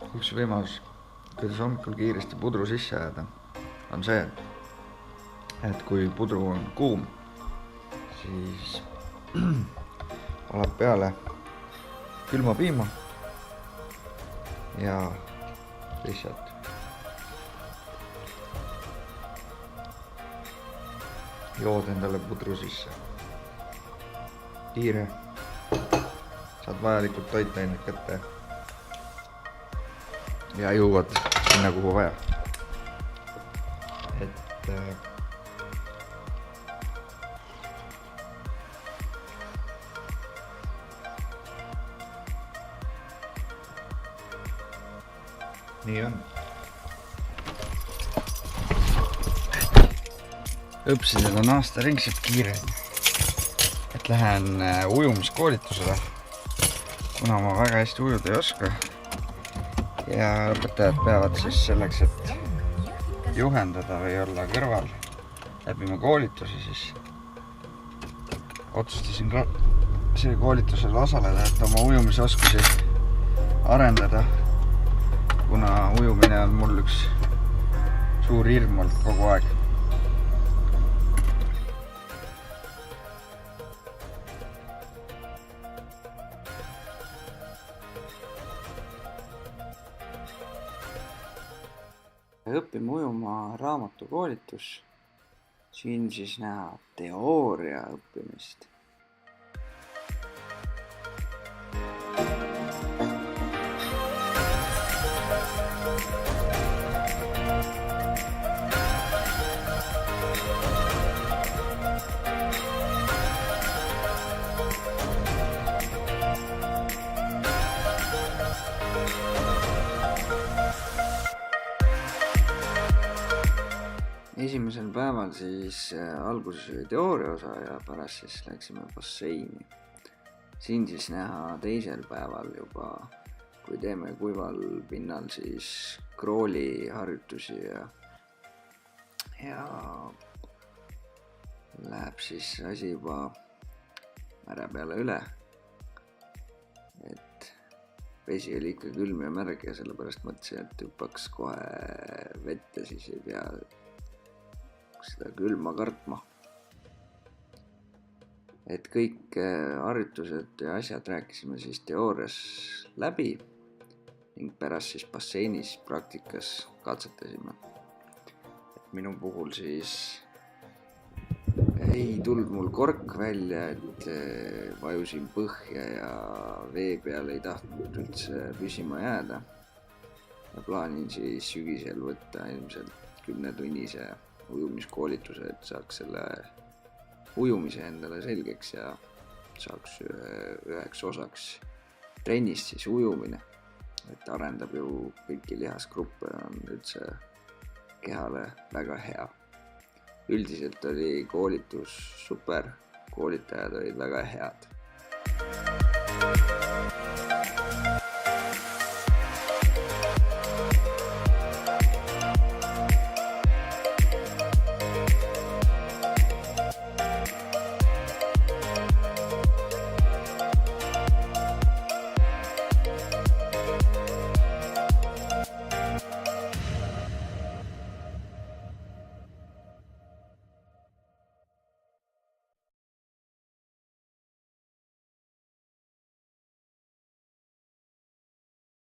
Üks võimalus, kuidas hommikul kiiresti pudru sisse ajada, on see, et kui pudru on kuum, siis valad peale külma piima ja lihtsalt jood endale pudru sisse. Kiire, saad vajalikud toitained kätte ja jõuad sinna, kuhu vaja. Et nii on. Õpsidel on aastaringselt kiire, et lähen ujumiskoolitusele, kuna ma väga hästi ujuda ei oska. Ja õpetajad peavad siis selleks, et juhendada või olla kõrval läbima koolitusi, siis otsustasin ka see koolitusel osaleda, et oma ujumisoskusi arendada, kuna ujumine on mul üks suur hirm olnud kogu aeg. Õppime ujuma raamatukoolitus, siin siis näha teooria õppimist. Esimesel päeval siis alguses oli teooria osa ja pärast siis läksime basseini. Siin siis näha teisel päeval juba, kui teeme kuival pinnal siis krooli harjutusi ja läheb siis asi juba määre peale üle. Et vesi oli ikka külm ja märg ja sellepärast mõtlesin, et hüppaks kohe vette, siis ei pea seda külma kartma. Et kõik harjutused ja asjad rääkisime siis teoorias läbi ning pärast siis basseinis praktikas katsetasime. Et minu puhul siis ei tulnud mul kork välja, et vajusin põhja ja vee peal ei tahtnud üldse püsima jääda. Ja plaanin siis sügisel võtta ilmselt 10-tunnise ujumiskoolituse, et saaks selle ujumise endale selgeks ja saaks üheks osaks trennist siis ujumine, et arendab ju kõiki lihasgruppe ja on üldse kehale väga hea. Üldiselt oli koolitus super, koolitajad olid väga head.